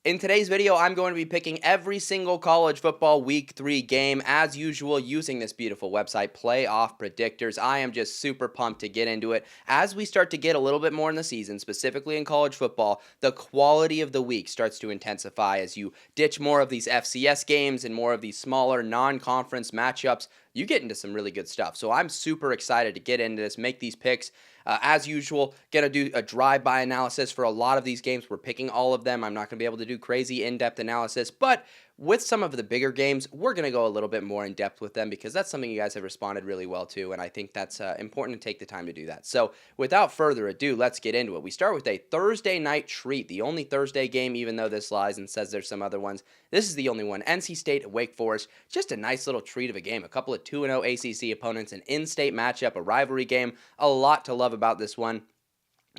In today's video, I'm going to be picking every single college football week 3 game as usual using this beautiful website, Playoff Predictors. I am just super pumped to get into it. As we start to get a little bit more in the season, specifically in college football, the quality of the week starts to intensify as you ditch more of these FCS games and more of these smaller non-conference matchups. You get into some really good stuff. So I'm super excited to get into this, make these picks. As usual, going to do a drive-by analysis for a lot of these games. We're picking all of them. I'm not going to be able to do crazy in-depth analysis, but with some of the bigger games, we're going to go a little bit more in depth with them because that's something you guys have responded really well to, and I think that's important to take the time to do that. So without further ado, let's get into it. We start with a Thursday night treat, the only Thursday game, even though this lies and says there's some other ones. This is the only one. NC State at Wake Forest, just a nice little treat of a game. A couple of 2-0 ACC opponents, an in-state matchup, a rivalry game. A lot to love about this one.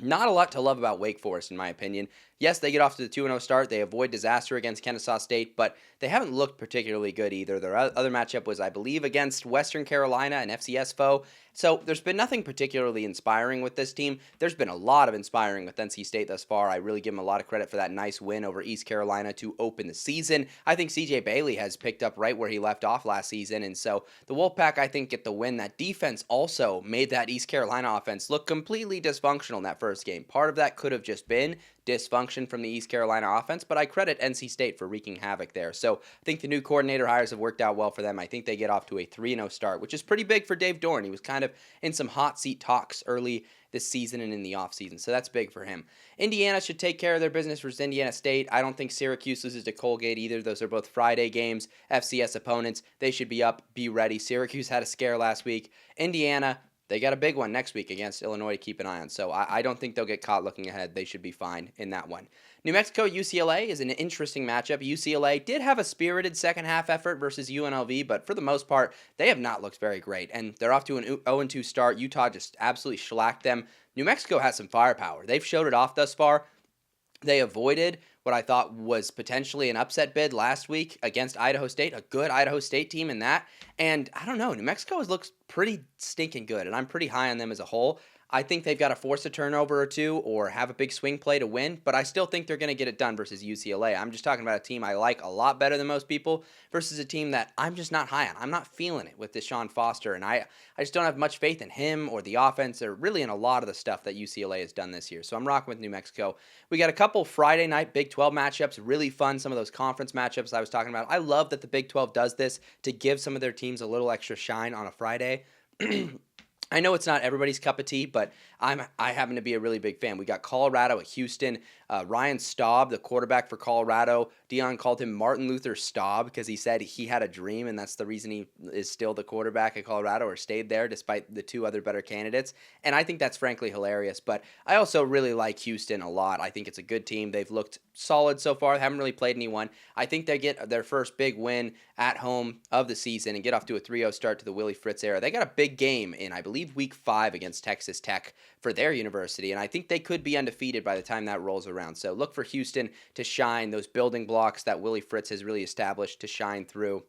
Not a lot to love about Wake Forest, in my opinion. Yes, they get off to the 2-0 start. They avoid disaster against Kennesaw State, but they haven't looked particularly good either. Their other matchup was, I believe, against Western Carolina, an FCS foe. So there's been nothing particularly inspiring with this team. There's been a lot of inspiring with NC State thus far. I really give them a lot of credit for that nice win over East Carolina to open the season. I think CJ Bailey has picked up right where he left off last season, and so the Wolfpack, I think, get the win. That defense also made that East Carolina offense look completely dysfunctional in that first game. Part of that could have just been dysfunction from the East Carolina offense, but I credit NC State for wreaking havoc there. So I think the new coordinator hires have worked out well for them. I think they get off to a 3-0 start, which is pretty big for Dave Dorn. He was kind of in some hot seat talks early this season and in the offseason, so that's big for him. Indiana should take care of their business versus Indiana State. I don't think Syracuse loses to Colgate either. Those are both Friday games, FCS opponents. They should be up, be ready. Syracuse had a scare last week. Indiana, they got a big one next week against Illinois to keep an eye on. So I don't think they'll get caught looking ahead. They should be fine in that one. New Mexico UCLA is an interesting matchup. UCLA did have a spirited second half effort versus UNLV, but for the most part, they have not looked very great. And they're off to an 0-2 start. Utah just absolutely shellacked them. New Mexico has some firepower. They've showed it off thus far. They avoided what I thought was potentially an upset bid last week against Idaho State, a good Idaho State team in that. And I don't know, New Mexico looks pretty stinking good, and I'm pretty high on them as a whole. I think they've got to force a turnover or two or have a big swing play to win, but I still think they're going to get it done versus UCLA. I'm just talking about a team I like a lot better than most people versus a team that I'm just not high on. I'm not feeling it with Deshaun Foster, and I just don't have much faith in him or the offense or really in a lot of the stuff that UCLA has done this year. So I'm rocking with New Mexico. We got a couple Friday night Big 12 matchups, really fun, some of those conference matchups I was talking about. I love that the Big 12 does this to give some of their teams a little extra shine on a Friday. I know it's not everybody's cup of tea, but I happen to be a really big fan. We got Colorado at Houston. Ryan Staub, the quarterback for Colorado, Dion called him Martin Luther Staub because he said he had a dream, and that's the reason he is still the quarterback at Colorado or stayed there despite the two other better candidates. And I think that's frankly hilarious. But I also really like Houston a lot. I think it's a good team. They've looked solid so far. They haven't really played anyone. I think they get their first big win at home of the season and get off to a 3-0 start to the Willie Fritz era. They got a big game in, I believe, week 5 against Texas Tech for their university, and I think they could be undefeated by the time that rolls around. So look for Houston to shine, those building blocks that Willie Fritz has really established to shine through.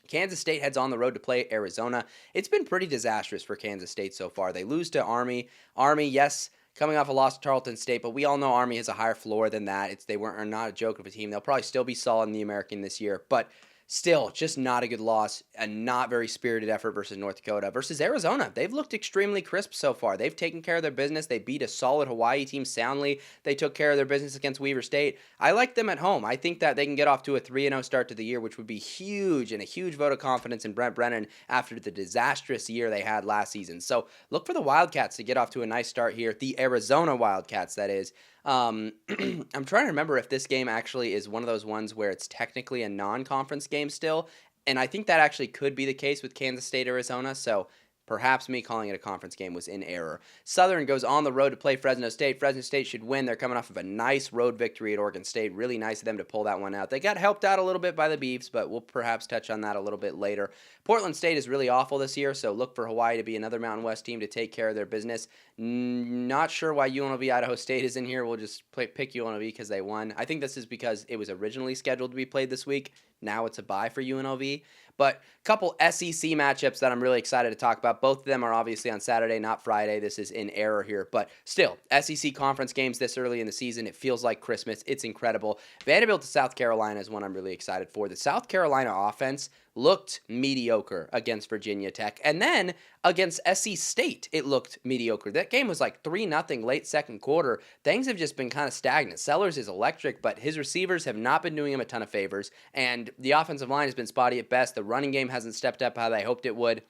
Kansas State heads on the road to play Arizona. It's been pretty disastrous for Kansas State so far. They lose to Army. Army, yes, coming off a loss to Tarleton State, but we all know Army has a higher floor than that. Are not a joke of a team. They'll probably still be solid in the American this year, but still, just not a good loss, a not very spirited effort versus North Dakota. Versus Arizona, they've looked extremely crisp so far. They've taken care of their business. They beat a solid Hawaii team soundly. They took care of their business against Weaver State. I like them at home. I think that they can get off to a 3-0 start to the year, which would be huge and a huge vote of confidence in Brent Brennan after the disastrous year they had last season. So look for the Wildcats to get off to a nice start here. The Arizona Wildcats, that is. I'm trying to remember if this game actually is one of those ones where it's technically a non-conference game still, and I think that actually could be the case with Kansas State, Arizona, so perhaps me calling it a conference game was in error. Southern goes on the road to play Fresno State. Fresno State should win. They're coming off of a nice road victory at Oregon State. Really nice of them to pull that one out. They got helped out a little bit by the Beavs, but we'll perhaps touch on that a little bit later. Portland State is really awful this year, so look for Hawaii to be another Mountain West team to take care of their business. Not sure why UNLV Idaho State is in here. We'll just pick UNLV because they won. I think this is because it was originally scheduled to be played this week. Now it's a bye for UNLV. But a couple SEC matchups that I'm really excited to talk about. about. Both of them are obviously on Saturday, not Friday. This is in error here. But still, SEC conference games this early in the season, it feels like Christmas. It's incredible. Vanderbilt to South Carolina is one I'm really excited for. The South Carolina offense looked mediocre against Virginia Tech. And then against SC State, it looked mediocre. That game was like 3-0 late second quarter. Things have just been kind of stagnant. Sellers is electric, but his receivers have not been doing him a ton of favors. And the offensive line has been spotty at best. The running game hasn't stepped up how they hoped it would.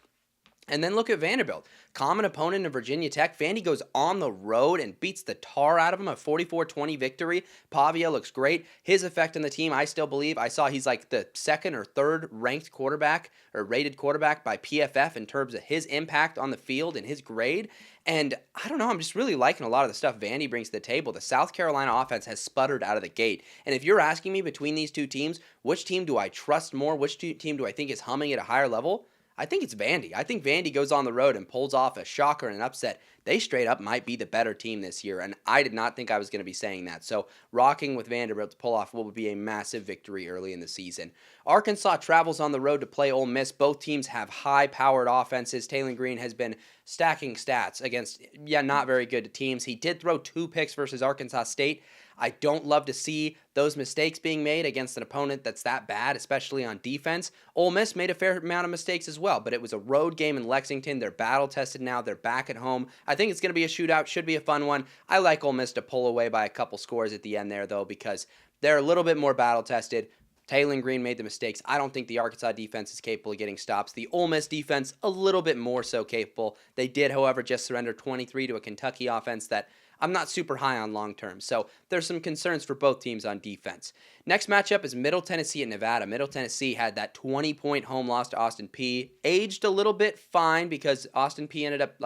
And then look at Vanderbilt. Common opponent in Virginia Tech. Vandy goes on the road and beats the tar out of him, a 44-20 victory. Pavia looks great. His effect on the team, I still believe. I saw he's like the second or third ranked quarterback or rated quarterback by PFF in terms of his impact on the field and his grade. And I don't know, I'm just really liking a lot of the stuff Vandy brings to the table. The South Carolina offense has sputtered out of the gate. And if you're asking me between these two teams, which team do I trust more? Which team do I think is humming at a higher level? I think it's Vandy. I think Vandy goes on the road and pulls off a shocker and an upset. They straight up might be the better team this year, and I did not think I was going to be saying that. So rocking with Vanderbilt to pull off what would be a massive victory early in the season. Arkansas travels on the road to play Ole Miss. Both teams have high-powered offenses. Taylor Green has been stacking stats against, not very good teams. He did throw 2 picks versus Arkansas State. I don't love to see those mistakes being made against an opponent that's that bad, especially on defense. Ole Miss made a fair amount of mistakes as well, but it was a road game in Lexington. They're battle-tested now. They're back at home. I think it's going to be a shootout. Should be a fun one. I like Ole Miss to pull away by a couple scores at the end there, though, because they're a little bit more battle-tested. Taylor Green made the mistakes. I don't think the Arkansas defense is capable of getting stops. The Ole Miss defense, a little bit more so capable. They did, however, just surrender 23 to a Kentucky offense that I'm not super high on long term. So there's some concerns for both teams on defense. Next matchup is Middle Tennessee at Nevada. Middle Tennessee had that 20-point home loss to Austin Peay. Aged a little bit fine because Austin Peay ended up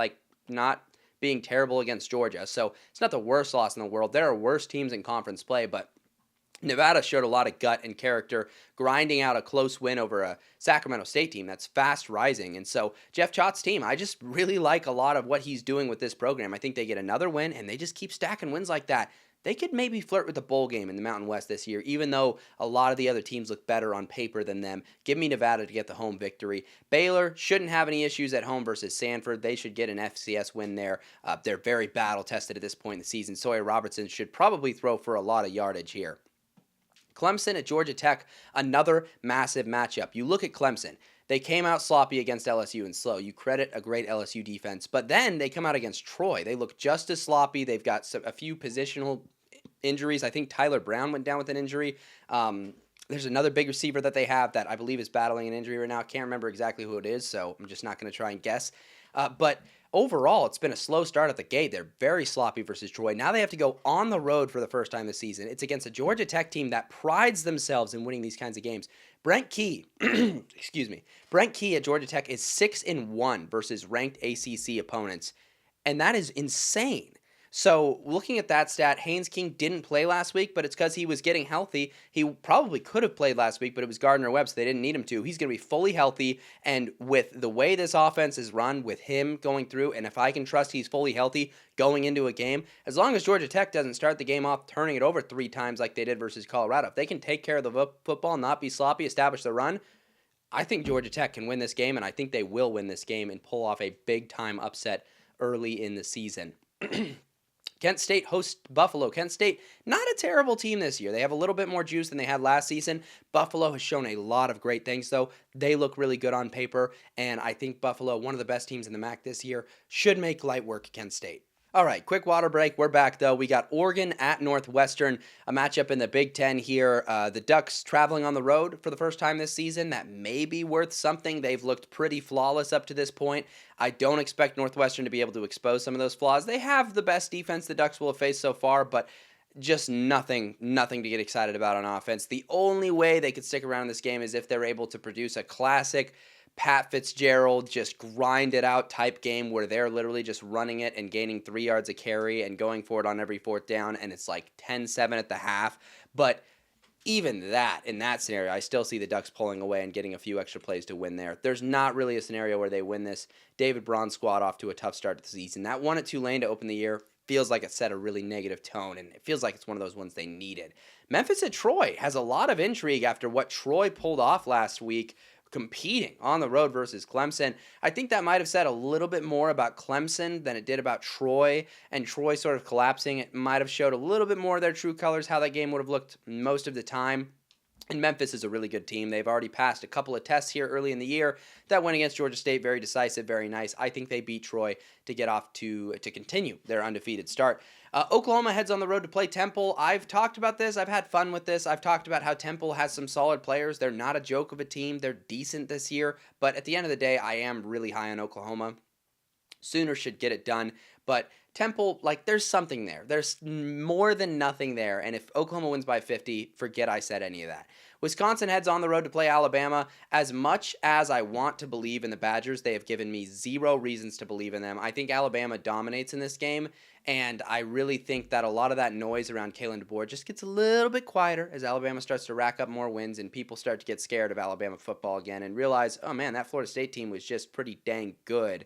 not being terrible against Georgia. So it's not the worst loss in the world. There are worse teams in conference play, but Nevada showed a lot of gut and character, grinding out a close win over a Sacramento State team that's fast rising. And so Jeff Chott's team, I just really like a lot of what he's doing with this program. I think they get another win, and they just keep stacking wins like that. They could maybe flirt with the bowl game in the Mountain West this year, even though a lot of the other teams look better on paper than them. Give me Nevada to get the home victory. Baylor shouldn't have any issues at home versus Sanford. They should get an FCS win there. They're very battle-tested at this point in the season. Sawyer Robertson should probably throw for a lot of yardage here. Clemson at Georgia Tech, another massive matchup. You look at Clemson. They came out sloppy against LSU and slow. You credit a great LSU defense. But then they come out against Troy. They look just as sloppy. They've got a few positional injuries. I think Tyler Brown went down with an injury. There's another big receiver that they have that I believe is battling an injury right now. I can't remember exactly who it is, so I'm just not going to try and guess. But overall, it's been a slow start at the gate. They're very sloppy versus Troy. Now they have to go on the road for the first time this season. It's against a Georgia Tech team that prides themselves in winning these kinds of games. Brent Key, Brent Key at Georgia Tech is 6-1 versus ranked ACC opponents, and that is insane. So looking at that stat, Haynes King didn't play last week, but it's because he was getting healthy. He probably could have played last week, but it was Gardner-Webb, so they didn't need him to. He's going to be fully healthy, and with the way this offense is run, with him going through, and if I can trust he's fully healthy going into a game, as long as Georgia Tech doesn't start the game off turning it over 3 times like they did versus Colorado, if they can take care of the football, not be sloppy, establish the run, I think Georgia Tech can win this game, and I think they will win this game and pull off a big-time upset early in the season. Kent State hosts Buffalo. Kent State, not a terrible team this year. They have a little bit more juice than they had last season. Buffalo has shown a lot of great things, though. They look really good on paper, and I think Buffalo, one of the best teams in the MAC this year, should make light work of Kent State. All right, quick water break. We're back, though. We got Oregon at Northwestern, a matchup in the Big Ten here. The Ducks traveling on the road for the first time this season. That may be worth something. They've looked pretty flawless up to this point. I don't expect Northwestern to be able to expose some of those flaws. They have the best defense the Ducks will have faced so far, but just nothing to get excited about on offense. The only way they could stick around in this game is if they're able to produce a classic Pat Fitzgerald, just grind it out type game where they're literally just running it and gaining 3 yards a carry and going for it on every 4th down, and it's like 10-7 at the half. But even that, in that scenario, I still see the Ducks pulling away and getting a few extra plays to win there. There's not really a scenario where they win this. David Braun's squad off to a tough start to the season. That one at Tulane to open the year feels like it set a really negative tone, and it feels like it's one of those ones they needed. Memphis at Troy has a lot of intrigue after what Troy pulled off last week. competing on the road versus Clemson. I think that might have said a little bit more about Clemson than it did about Troy, and Troy sort of collapsing. It might have showed a little bit more of their true colors, how that game would have looked most of the time. And Memphis is a really good team. They've already passed a couple of tests here early in the year. That win against Georgia State, very decisive, very nice. I think they beat Troy to get off to continue their undefeated start. Oklahoma heads on the road to play Temple. I've talked about this. I've had fun with this. I've talked about how Temple has some solid players. They're not a joke of a team. They're decent this year. But at the end of the day, I am really high on Oklahoma. Sooners should get it done. But Temple, like, there's something there. There's more than nothing there. And if Oklahoma wins by 50, forget I said any of that. Wisconsin heads on the road to play Alabama. As much as I want to believe in the Badgers, they have given me zero reasons to believe in them. I think Alabama dominates in this game, and I really think that a lot of that noise around Kalen DeBoer just gets a little bit quieter as Alabama starts to rack up more wins and people start to get scared of Alabama football again and realize, oh man, that Florida State team was just pretty dang good.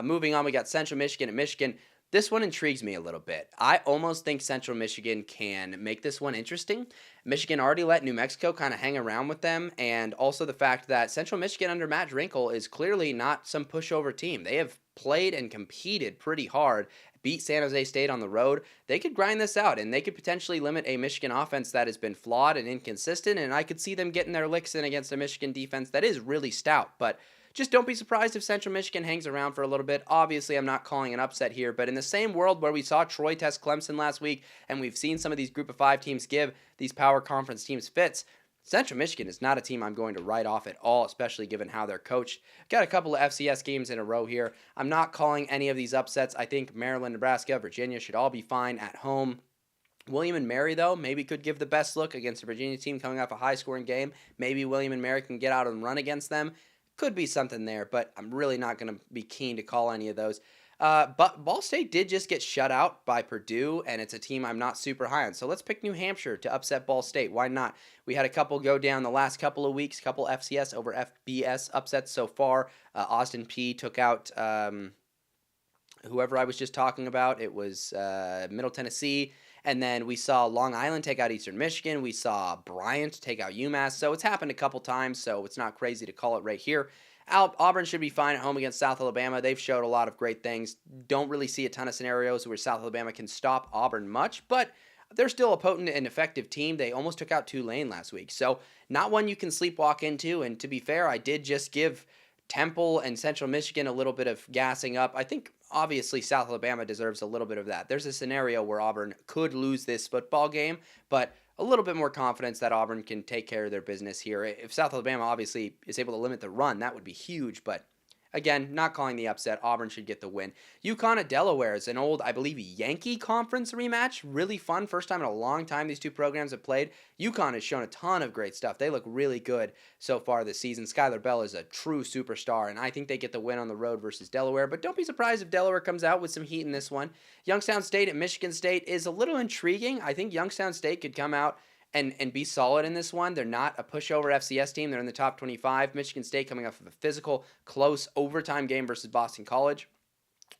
Moving on, we got Central Michigan at Michigan. This one intrigues me a little bit. I almost think Central Michigan can make this one interesting. Michigan already let New Mexico kind of hang around with them, and also the fact that Central Michigan under Matt Drinkle is clearly not some pushover team. They have played and competed pretty hard, beat San Jose State on the road. They could grind this out, and they could potentially limit a Michigan offense that has been flawed and inconsistent, and I could see them getting their licks in against a Michigan defense that is really stout, but just don't be surprised if Central Michigan hangs around for a little bit. Obviously, I'm not calling an upset here, but in the same world where we saw Troy test Clemson last week, and we've seen some of these Group of 5 teams give these power conference teams fits, Central Michigan is not a team I'm going to write off at all, especially given how they're coached. Got a couple of FCS games in a row here. I'm not calling any of these upsets. I think Maryland, Nebraska, Virginia should all be fine at home. William and Mary, though, maybe could give the best look against a Virginia team coming off a high-scoring game. Maybe William and Mary can get out and run against them. Could be something there, but I'm really not going to be keen to call any of those. But Ball State did just get shut out by Purdue, and it's a team I'm not super high on. So let's pick New Hampshire to upset Ball State. Why not? We had a couple go down the last couple of weeks, couple FCS over FBS upsets so far. Austin P took out whoever I was just talking about. It was Middle Tennessee. And then we saw Long Island take out Eastern Michigan. We saw Bryant take out UMass. So it's happened a couple times, so it's not crazy to call it right here. Auburn should be fine at home against South Alabama. They've showed a lot of great things. Don't really see a ton of scenarios where South Alabama can stop Auburn much, but they're still a potent and effective team. They almost took out Tulane last week. So not one you can sleepwalk into. And to be fair, I did just give Temple and Central Michigan a little bit of gassing up. I think obviously South Alabama deserves a little bit of that. There's a scenario where Auburn could lose this football game, but a little bit more confidence that Auburn can take care of their business here. If South Alabama obviously is able to limit the run, that would be huge, but again, not calling the upset. Auburn should get the win. UConn at Delaware is an old, I believe, Yankee Conference rematch. Really fun. First time in a long time these two programs have played. UConn has shown a ton of great stuff. They look really good so far this season. Skylar Bell is a true superstar, and I think they get the win on the road versus Delaware. But don't be surprised if Delaware comes out with some heat in this one. Youngstown State at Michigan State is a little intriguing. I think Youngstown State could come out and be solid in this one. They're not a pushover FCS team. They're in the top 25. Michigan State coming off of a physical, close overtime game versus Boston College.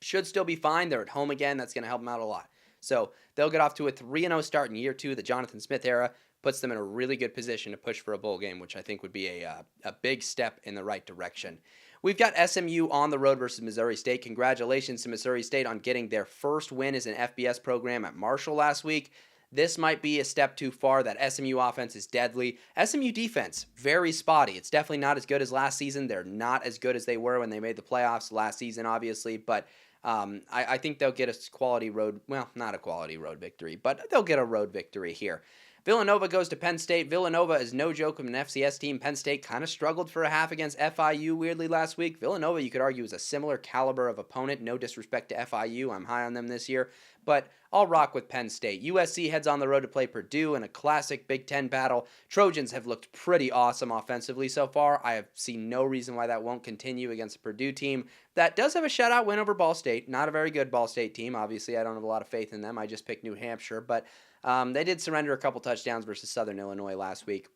Should still be fine. They're at home again. That's going to help them out a lot. So they'll get off to a 3-0 start in year 2. The Jonathan Smith era puts them in a really good position to push for a bowl game, which I think would be a big step in the right direction. We've got SMU on the road versus Missouri State. Congratulations to Missouri State on getting their first win as an FBS program at Marshall last week. This might be a step too far. That SMU offense is deadly. SMU defense, very spotty. It's definitely not as good as last season. They're not as good as they were when they made the playoffs last season, obviously. But I think they'll get a quality road, well, not a quality road victory, but they'll get a road victory here. Villanova goes to Penn State. Villanova is no joke of an FCS team. Penn State kind of struggled for a half against FIU weirdly last week. Villanova, you could argue, is a similar caliber of opponent. No disrespect to FIU. I'm high on them this year. But I'll rock with Penn State. USC heads on the road to play Purdue in a classic Big Ten battle. Trojans have looked pretty awesome offensively so far. I have seen no reason why that won't continue against a Purdue team that does have a shutout win over Ball State. Not a very good Ball State team. Obviously, I don't have a lot of faith in them. I just picked New Hampshire. But they did surrender a couple touchdowns versus Southern Illinois last week.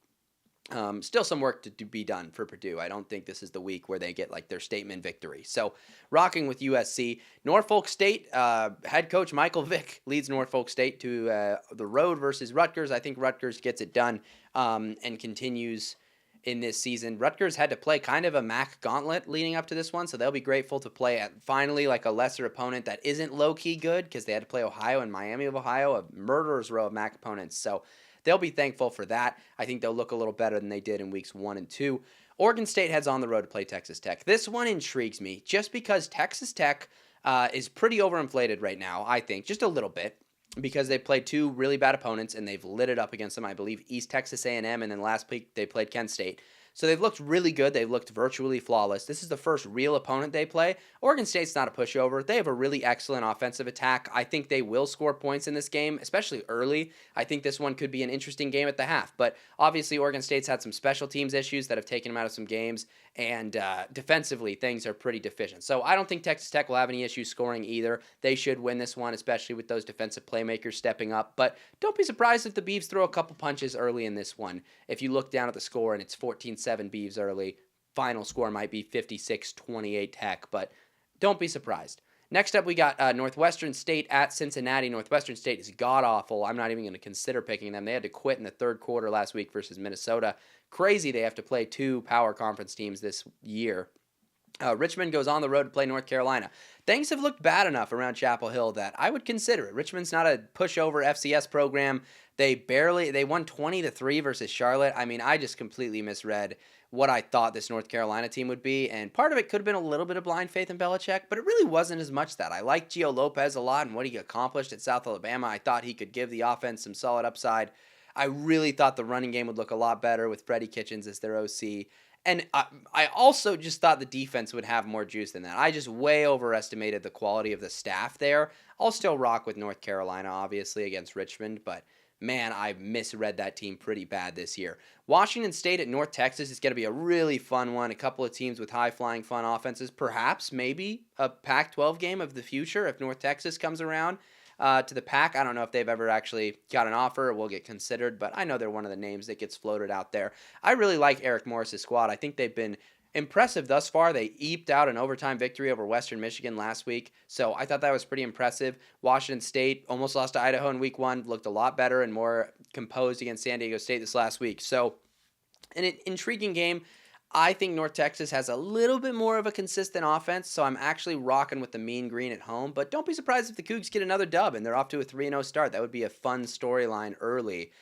Still some work to be done for Purdue. I don't think this is the week where they get like their statement victory. So rocking with USC. Norfolk State, head coach Michael Vick leads Norfolk State to the road versus Rutgers. I think Rutgers gets it done and continues in this season. Rutgers had to play kind of a MAC gauntlet leading up to this one, so they'll be grateful to play at finally like a lesser opponent that isn't low-key good because they had to play Ohio and Miami of Ohio, a murderer's row of MAC opponents. So they'll be thankful for that. I think they'll look a little better than they did in weeks 1 and 2. Oregon State heads on the road to play Texas Tech. This one intrigues me just because Texas Tech is pretty overinflated right now, I think, just a little bit, because they played two really bad opponents and they've lit it up against them. I believe East Texas A&M, and then last week they played Kent State. So they've looked really good. They've looked virtually flawless. This is the first real opponent they play. Oregon State's not a pushover. They have a really excellent offensive attack. I think they will score points in this game, especially early. I think this one could be an interesting game at the half. But obviously Oregon State's had some special teams issues that have taken them out of some games. And defensively, things are pretty deficient. So I don't think Texas Tech will have any issues scoring either. They should win this one, especially with those defensive playmakers stepping up. But don't be surprised if the Beavs throw a couple punches early in this one. If you look down at the score and it's 14-7 Beavs early, final score might be 56-28 Tech. But don't be surprised. Next up, we got Northwestern State at Cincinnati. Northwestern State is god-awful. I'm not even going to consider picking them. They had to quit in the third quarter last week versus Minnesota. Crazy they have to play two power conference teams this year. Richmond goes on the road to play North Carolina. Things have looked bad enough around Chapel Hill that I would consider it. Richmond's not a pushover FCS program. They won 20-3 versus Charlotte. I mean, I just completely misread what I thought this North Carolina team would be, and part of it could have been a little bit of blind faith in Belichick, but it really wasn't as much that. I like Gio Lopez a lot and what he accomplished at South Alabama. I thought he could give the offense some solid upside. I really thought the running game would look a lot better with Freddie Kitchens as their OC. And I also just thought the defense would have more juice than that. I just way overestimated the quality of the staff there. I'll still rock with North Carolina, obviously, against Richmond, but man, I misread that team pretty bad this year. Washington State at North Texas is going to be a really fun one. A couple of teams with high-flying, fun offenses. Perhaps, maybe, a Pac-12 game of the future if North Texas comes around to the Pac. I don't know if they've ever actually got an offer or will get considered, but I know they're one of the names that gets floated out there. I really like Eric Morris's squad. I think they've been impressive thus far. They eked out an overtime victory over Western Michigan last week, so I thought that was pretty impressive. Washington State almost lost to Idaho in week 1, looked a lot better and more composed against San Diego State this last week. So an intriguing game. I think North Texas has a little bit more of a consistent offense, so I'm actually rocking with the mean green at home. But don't be surprised if the Cougs get another dub and they're off to a 3-0 start. That would be a fun storyline early.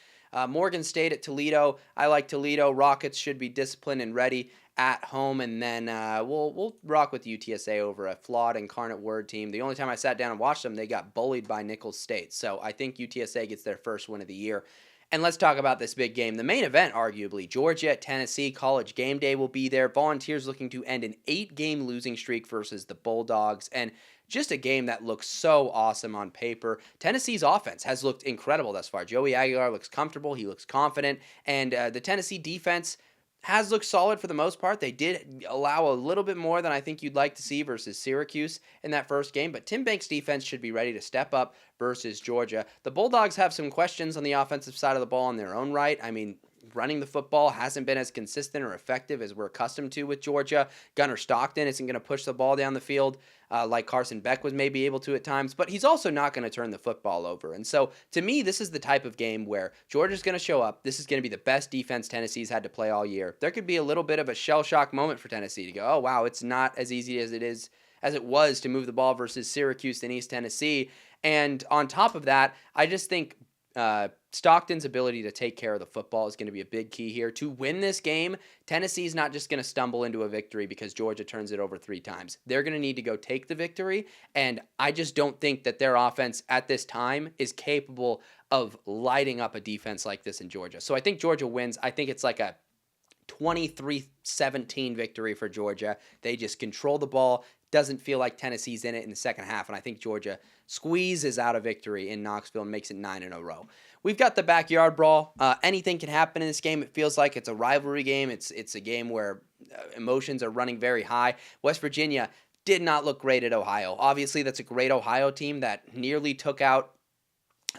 Morgan State at Toledo. I like Toledo. Rockets should be disciplined and ready at home, and then we'll rock with UTSA over a flawed Incarnate Word team. The only time I sat down and watched them, they got bullied by Nicholls State. So I think UTSA gets their first win of the year. And let's talk about this big game. The main event, arguably, Georgia at Tennessee. College game day will be there. Volunteers looking to end an 8-game losing streak versus the Bulldogs. And just a game that looks so awesome on paper. Tennessee's offense has looked incredible thus far. Joey Aguilar looks comfortable. He looks confident. And the Tennessee defense has looked solid for the most part. They did allow a little bit more than I think you'd like to see versus Syracuse in that first game, but Tim Banks' defense should be ready to step up versus Georgia. The Bulldogs have some questions on the offensive side of the ball in their own right. I mean, running the football hasn't been as consistent or effective as we're accustomed to with Georgia. Gunnar Stockton isn't going to push the ball down the field like Carson Beck was maybe able to at times, but he's also not going to turn the football over. And so, to me, this is the type of game where Georgia's going to show up. This is going to be the best defense Tennessee's had to play all year. There could be a little bit of a shell shock moment for Tennessee to go, oh, wow, it's not as easy as it was to move the ball versus Syracuse and East Tennessee. And on top of that, I just think Stockton's ability to take care of the football is going to be a big key here. To win this game, Tennessee's not just going to stumble into a victory because Georgia turns it over 3 times. They're going to need to go take the victory, and I just don't think that their offense at this time is capable of lighting up a defense like this in Georgia. So I think Georgia wins. I think it's like a 23-17 victory for Georgia. They just control the ball. Doesn't feel like Tennessee's in it in the second half, and I think Georgia squeezes out a victory in Knoxville and makes it 9 in a row. We've got the backyard brawl. Anything can happen in this game. It feels like it's a rivalry game. It's a game where emotions are running very high. West Virginia did not look great at Ohio. Obviously, that's a great Ohio team that nearly took out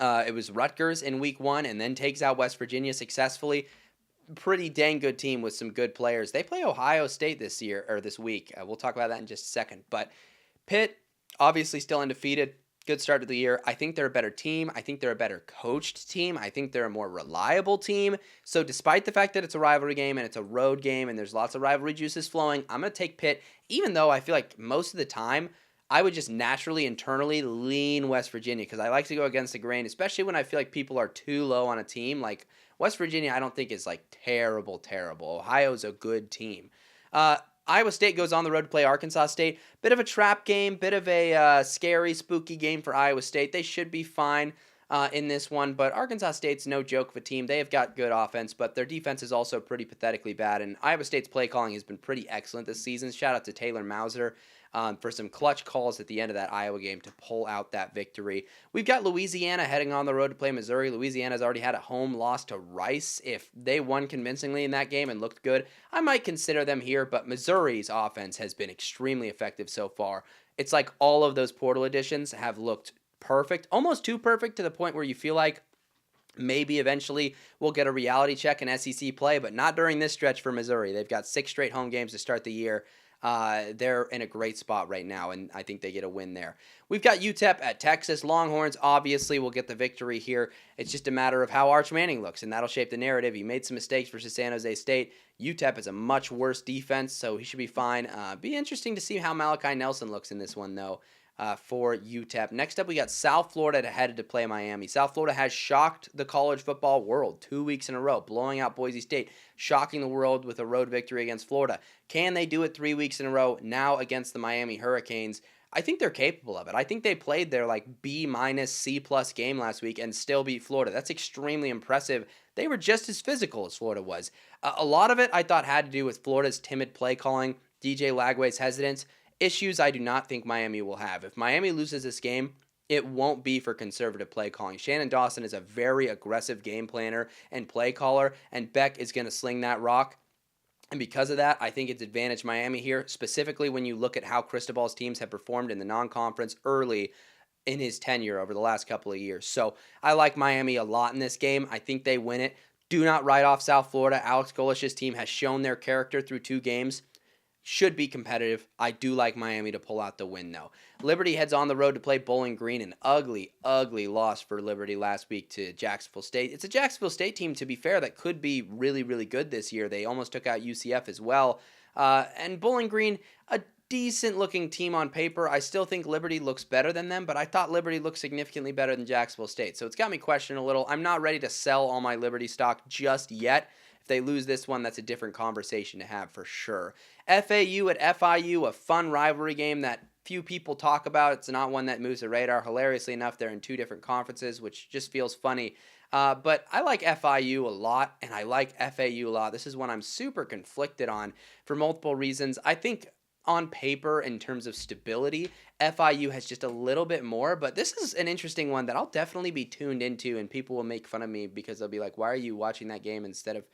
it was Rutgers in week 1 and then takes out West Virginia successfully. Pretty dang good team with some good players. They play Ohio State this week. We'll talk about that in just a second. But Pitt, obviously still undefeated. good start to the year. I think they're a better team. I think they're a better coached team. I think they're a more reliable team. So despite the fact that it's a rivalry game and it's a road game and there's lots of rivalry juices flowing, I'm going to take Pitt, even though I feel like most of the time I would just naturally internally lean West Virginia because I like to go against the grain, especially when I feel like people are too low on a team. Like West Virginia, I don't think is like terrible, terrible. Ohio's a good team. Uh, Iowa State goes on the road to play Arkansas State. Bit of a trap game, bit of a scary, spooky game for Iowa State. They should be fine in this one, but Arkansas State's no joke of a team. They have got good offense, but their defense is also pretty pathetically bad, and Iowa State's play calling has been pretty excellent this season. Shout out to Taylor Mauser for some clutch calls at the end of that Iowa game to pull out that victory. We've got Louisiana heading on the road to play Missouri. Louisiana's already had a home loss to Rice. If they won convincingly in that game and looked good, I might consider them here, but Missouri's offense has been extremely effective so far. It's like all of those portal additions have looked perfect, almost too perfect to the point where you feel like maybe eventually we'll get a reality check in SEC play, but not during this stretch for Missouri. They've got 6 straight home games to start the year. They're in a great spot right now, and I think they get a win there. We've got UTEP at Texas. Longhorns obviously will get the victory here. It's just a matter of how Arch Manning looks, and that'll shape the narrative. He made some mistakes versus San Jose State. UTEP is a much worse defense, so he should be fine. Be interesting to see how Malachi Nelson looks in this one, though. For UTEP. Next up, we got South Florida headed to play Miami. South Florida has shocked the college football world 2 weeks in a row, blowing out Boise State, shocking the world with a road victory against Florida. Can they do it 3 weeks in a row now against the Miami Hurricanes? I think they're capable of it. I think they played their like B minus C plus game last week and still beat Florida. That's extremely impressive. They were just as physical as Florida was. A lot of it I thought had to do with Florida's timid play calling, DJ Lagway's hesitance. Issues I do not think Miami will have. If Miami loses this game, it won't be for conservative play calling. Shannon Dawson is a very aggressive game planner and play caller, and Beck is going to sling that rock. And because of that, I think it's advantage Miami here, specifically when you look at how Cristobal's teams have performed in the non-conference early in his tenure over the last couple of years. So I like Miami a lot in this game. I think they win it. Do not write off South Florida. Alex Golish's team has shown their character through 2 games. Should be competitive. I do like Miami to pull out the win, though. Liberty heads on the road to play Bowling Green. An ugly, ugly loss for Liberty last week to Jacksonville State. It's a Jacksonville State team, to be fair, that could be really, really good this year. They almost took out UCF as well. And Bowling Green, a decent-looking team on paper. I still think Liberty looks better than them, but I thought Liberty looked significantly better than Jacksonville State. So it's got me questioning a little. I'm not ready to sell all my Liberty stock just yet. If they lose this one, that's a different conversation to have for sure. FAU at FIU, a fun rivalry game that few people talk about. It's not one that moves the radar. Hilariously enough, they're in 2 different conferences, which just feels funny. But I like FIU a lot, and I like FAU a lot. This is one I'm super conflicted on for multiple reasons. I think on paper, in terms of stability, FIU has just a little bit more, but this is an interesting one that I'll definitely be tuned into, and people will make fun of me because they'll be like, why are you watching that game instead of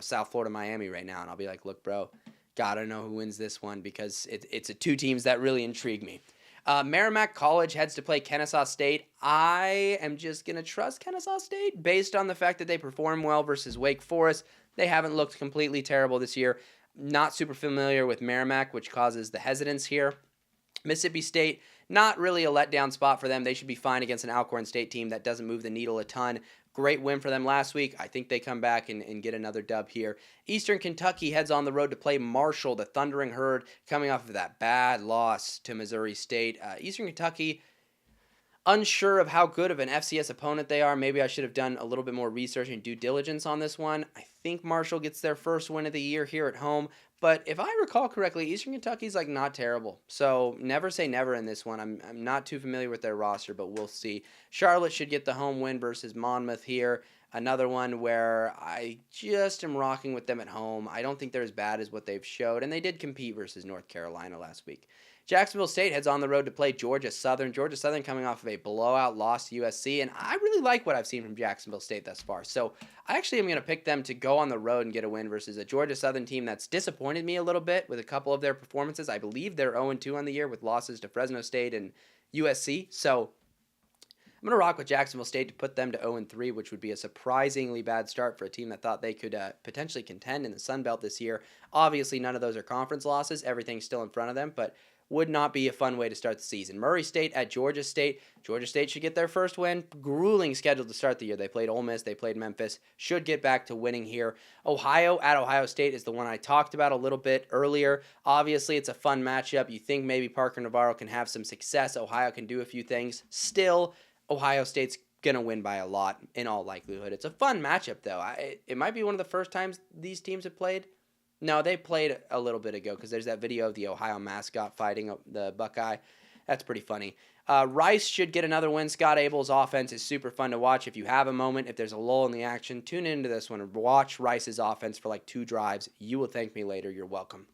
South Florida, Miami right now? And I'll be like, look, bro, gotta know who wins this one because it's 2 teams that really intrigue me. Merrimack College heads to play Kennesaw State. I am just going to trust Kennesaw State based on the fact that they perform well versus Wake Forest. They haven't looked completely terrible this year. Not super familiar with Merrimack, which causes the hesitance here. Mississippi State, not really a letdown spot for them. They should be fine against an Alcorn State team that doesn't move the needle a ton. Great win for them last week. I think they come back and get another dub here. Eastern Kentucky heads on the road to play Marshall, the Thundering Herd, coming off of that bad loss to Missouri State. Eastern Kentucky, unsure of how good of an FCS opponent they are. Maybe I should have done a little bit more research and due diligence on this one. I think Marshall gets their first win of the year here at home. But if I recall correctly, Eastern Kentucky's like not terrible. So never say never in this one. I'm not too familiar with their roster, but we'll see. Charlotte should get the home win versus Monmouth here. Another one where I just am rocking with them at home. I don't think they're as bad as what they've showed. And they did compete versus North Carolina last week. Jacksonville State heads on the road to play Georgia Southern. Georgia Southern coming off of a blowout loss to USC, and I really like what I've seen from Jacksonville State thus far. So I actually am going to pick them to go on the road and get a win versus a Georgia Southern team that's disappointed me a little bit with a couple of their performances. I believe they're 0-2 on the year with losses to Fresno State and USC. So I'm going to rock with Jacksonville State to put them to 0-3, which would be a surprisingly bad start for a team that thought they could potentially contend in the Sun Belt this year. Obviously, none of those are conference losses. Everything's still in front of them, but would not be a fun way to start the season. Murray State at Georgia State. Georgia State should get their first win. Grueling schedule to start the year. They played Ole Miss. They played Memphis. Should get back to winning here. Ohio at Ohio State is the one I talked about a little bit earlier. Obviously, it's a fun matchup. You think maybe Parker Navarro can have some success. Ohio can do a few things. Still, Ohio State's going to win by a lot in all likelihood. It's a fun matchup, though. It might be one of the first times these teams have played. No, they played a little bit ago because there's that video of the Ohio mascot fighting the Buckeye. That's pretty funny. Rice should get another win. Scott Abel's offense is super fun to watch. If you have a moment, if there's a lull in the action, tune into this one and watch Rice's offense for like 2 drives. You will thank me later. You're welcome.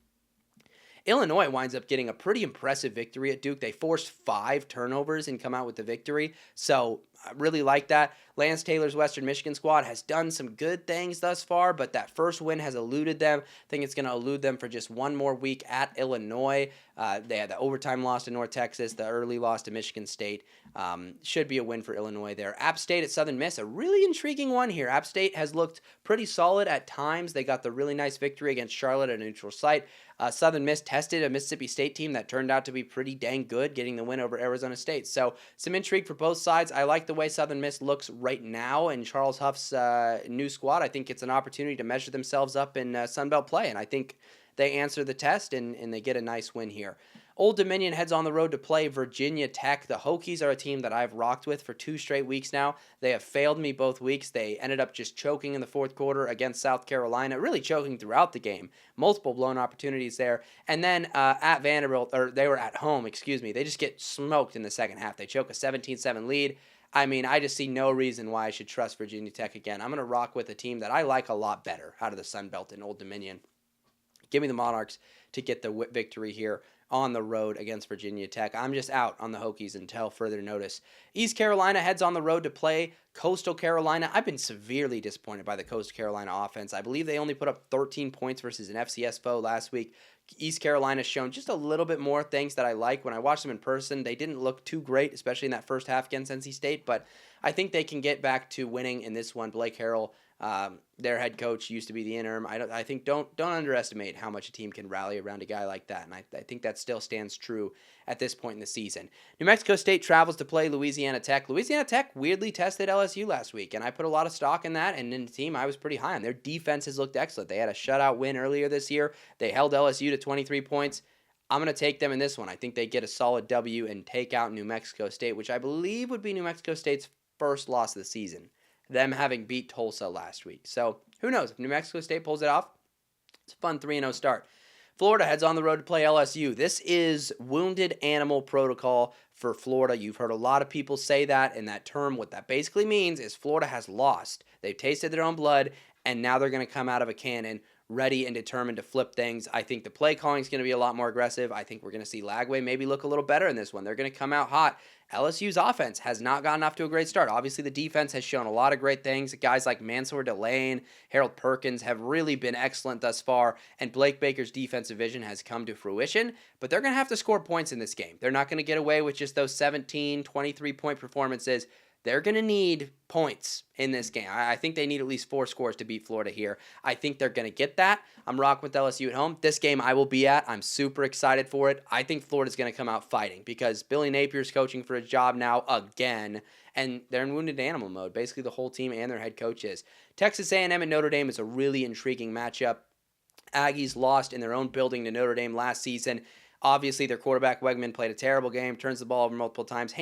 Illinois winds up getting a pretty impressive victory at Duke. They forced 5 turnovers and come out with the victory. So I really like that. Lance Taylor's Western Michigan squad has done some good things thus far, but that first win has eluded them. I think it's going to elude them for just one more week at Illinois. They had the overtime loss to North Texas, the early loss to Michigan State. Should be a win for Illinois there. App State at Southern Miss, a really intriguing one here. App State has looked pretty solid at times. They got the really nice victory against Charlotte at a neutral site. Southern Miss tested a Mississippi State team that turned out to be pretty dang good, getting the win over Arizona State. So some intrigue for both sides. I like the way Southern Miss looks right now in Charles Huff's new squad. I think it's an opportunity to measure themselves up in Sun Belt play, and I think they answer the test and they get a nice win here. Old Dominion heads on the road to play Virginia Tech. The Hokies are a team that I've rocked with for 2 straight weeks now. They have failed me both weeks. They ended up just choking in the fourth quarter against South Carolina, really choking throughout the game. Multiple blown opportunities there. And then at Vanderbilt, or they were at home, they just get smoked in the second half. They choke a 17-7 lead. I mean, I just see no reason why I should trust Virginia Tech again. I'm going to rock with a team that I like a lot better out of the Sun Belt in Old Dominion. Give me the Monarchs to get the victory here on the road against Virginia Tech. I'm just out on the Hokies until further notice. East Carolina heads on the road to play Coastal Carolina. I've been severely disappointed by the Coastal Carolina offense. I believe they only put up 13 points versus an FCS foe last week. East Carolina's shown just a little bit more things that I like. When I watched them in person, they didn't look too great, especially in that first half against NC State, but I think they can get back to winning in this one. Blake Harrell, their head coach, used to be the interim. I think don't underestimate how much a team can rally around a guy like that, and I think that still stands true at this point in the season. New Mexico State travels to play Louisiana Tech. Louisiana Tech weirdly tested LSU last week, and I put a lot of stock in that, and in the team I was pretty high on. Their defense has looked excellent. They had a shutout win earlier this year. They held LSU to 23 points. I'm going to take them in this one. I think they get a solid W and take out New Mexico State, which I believe would be New Mexico State's first loss of the season, them having beat Tulsa last week. So who knows? If New Mexico State pulls it off, it's a fun 3-0 start. Florida heads on the road to play LSU. This is wounded animal protocol for Florida. You've heard a lot of people say that in that term. What that basically means is Florida has lost. They've tasted their own blood, and now they're going to come out of a cannon ready and determined to flip things. I think the play calling is going to be a lot more aggressive. I think we're going to see Lagway maybe look a little better in this one. They're going to come out hot. LSU's offense has not gotten off to a great start. Obviously, the defense has shown a lot of great things. Guys like Mansour Delane, Harold Perkins have really been excellent thus far, and Blake Baker's defensive vision has come to fruition, but they're going to have to score points in this game. They're not going to get away with just those 17, 23-point performances. They're going to need points in this game. I think they need at least 4 scores to beat Florida here. I think they're going to get that. I'm rocking with LSU at home. This game I will be at. I'm super excited for it. I think Florida's going to come out fighting because Billy Napier's coaching for his job now again, and they're in wounded animal mode. Basically, the whole team and their head coach is. Texas A&M and Notre Dame is a really intriguing matchup. Aggies lost in their own building to Notre Dame last season. Obviously, their quarterback, Wegman, played a terrible game, turns the ball over multiple times.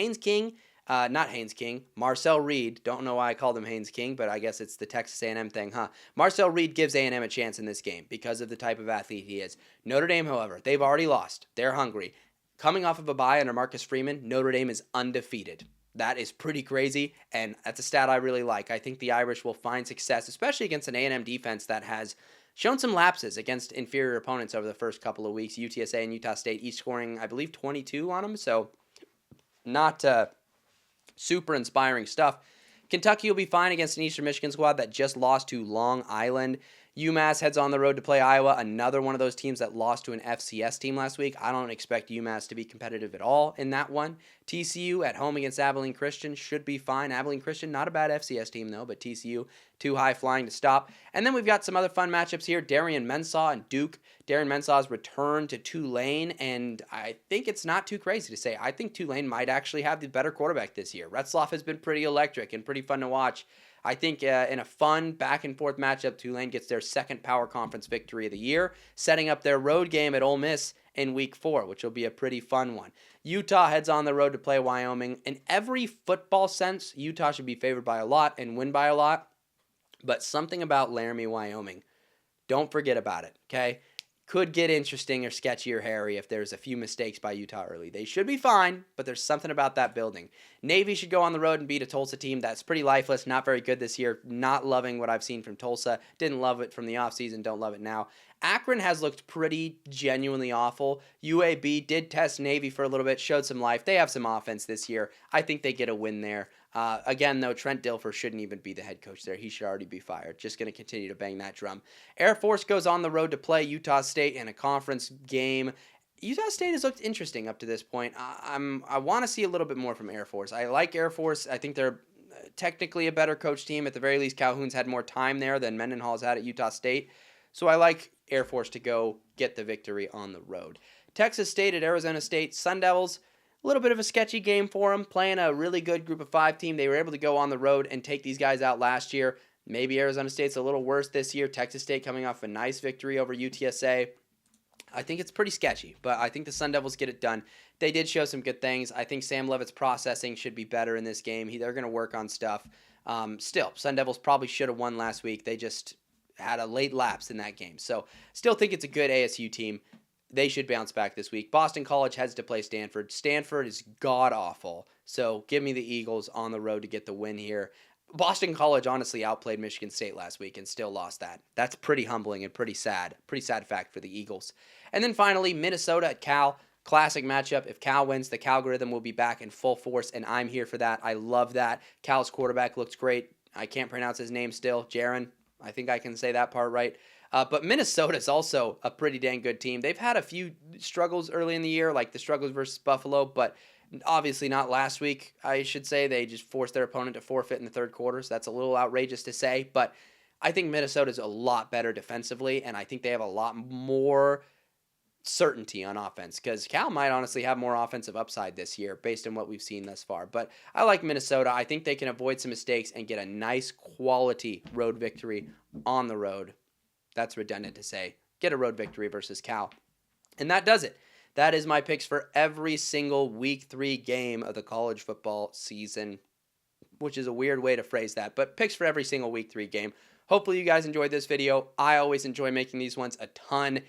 Marcel Reed, don't know why I called him Haynes King, but I guess it's the Texas A&M thing, huh? Marcel Reed gives A&M a chance in this game because of the type of athlete he is. Notre Dame, however, they've already lost. They're hungry. Coming off of a bye under Marcus Freeman, Notre Dame is undefeated. That is pretty crazy, and that's a stat I really like. I think the Irish will find success, especially against an A&M defense that has shown some lapses against inferior opponents over the first couple of weeks. UTSA and Utah State each scoring, I believe, 22 on them, so not super inspiring stuff. Kentucky will be fine against an Eastern Michigan squad that just lost to Long Island. UMass heads on the road to play Iowa, another one of those teams that lost to an FCS team last week. I don't expect UMass to be competitive at all in that one. TCU at home against Abilene Christian should be fine. Abilene Christian, not a bad FCS team though, but TCU too high flying to stop. And then we've got some other fun matchups here. Darian Mensah and Duke. Darian Mensah's return to Tulane, and I think it's not too crazy to say. I think Tulane might actually have the better quarterback this year. Retzloff has been pretty electric and pretty fun to watch. I think in a fun back-and-forth matchup, Tulane gets their second Power Conference victory of the year, setting up their road game at Ole Miss in Week 4, which will be a pretty fun one. Utah heads on the road to play Wyoming. In every football sense, Utah should be favored by a lot and win by a lot, but something about Laramie, Wyoming, don't forget about it, okay? Could get interesting or sketchy or hairy if there's a few mistakes by Utah early. They should be fine, but there's something about that building. Navy should go on the road and beat a Tulsa team that's pretty lifeless, not very good this year. Not loving what I've seen from Tulsa. Didn't love it from the offseason, don't love it now. Akron has looked pretty genuinely awful. UAB did test Navy for a little bit, showed some life. They have some offense this year. I think they get a win there. Again, though, Trent Dilfer shouldn't even be the head coach there. He should already be fired. Just going to continue to bang that drum. Air Force goes on the road to play Utah State in a conference game. Utah State has looked interesting up to this point. I want to see a little bit more from Air Force. I like Air Force. I think they're technically a better coach team. At the very least, Calhoun's had more time there than Mendenhall's had at Utah State. So I like Air Force to go get the victory on the road. Texas State at Arizona State. Sun Devils, a little bit of a sketchy game for them, playing a really good group of 5 team. They were able to go on the road and take these guys out last year. Maybe Arizona State's a little worse this year. Texas State coming off a nice victory over UTSA. I think it's pretty sketchy, but I think the Sun Devils get it done. They did show some good things. I think Sam Levitt's processing should be better in this game. They're going to work on stuff. Still, Sun Devils probably should have won last week. They just had a late lapse in that game. So still think it's a good ASU team. They should bounce back this week. Boston College heads to play Stanford. Stanford is god-awful. So give me the Eagles on the road to get the win here. Boston College honestly outplayed Michigan State last week and still lost that. That's pretty humbling and pretty sad. Pretty sad fact for the Eagles. And then finally, Minnesota at Cal. Classic matchup. If Cal wins, the Calgorithm will be back in full force, and I'm here for that. I love that. Cal's quarterback looks great. I can't pronounce his name still. Jaron. I think I can say that part right. But Minnesota's also a pretty dang good team. They've had a few struggles early in the year, like the struggles versus Buffalo, but obviously not last week, I should say. They just forced their opponent to forfeit in the third quarter, so that's a little outrageous to say. But I think Minnesota's a lot better defensively, and I think they have a lot more certainty on offense, because Cal might honestly have more offensive upside this year based on what we've seen thus far. But I like Minnesota. I think they can avoid some mistakes and get a nice quality road victory on the road. That's redundant to say. Get a road victory versus Cal. And that does it. That is my picks for every single Week 3 game of the college football season, which is a weird way to phrase that, but picks for every single Week 3 game. Hopefully you guys enjoyed this video. I always enjoy making these ones a ton.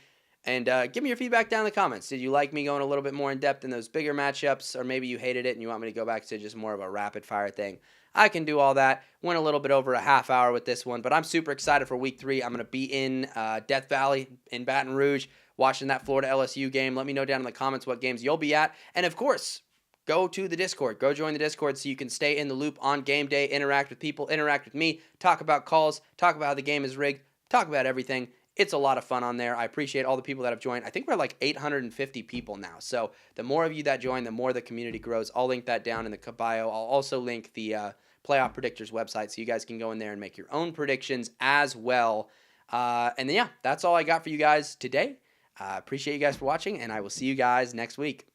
And give me your feedback down in the comments. Did you like me going a little bit more in depth in those bigger matchups, or maybe you hated it and you want me to go back to just more of a rapid fire thing? I can do all that. Went a little bit over a half hour with this one, but I'm super excited for Week 3. I'm going to be in Death Valley in Baton Rouge watching that Florida LSU game. Let me know down in the comments what games you'll be at. And of course, go to the Discord. Go join the Discord so you can stay in the loop on game day, interact with people, interact with me, talk about calls, talk about how the game is rigged, talk about everything. It's a lot of fun on there. I appreciate all the people that have joined. I think we're like 850 people now. So the more of you that join, the more the community grows. I'll link that down in the bio. I'll also link the Playoff Predictors website so you guys can go in there and make your own predictions as well. And then, yeah, that's all I got for you guys today. Appreciate you guys for watching, and I will see you guys next week.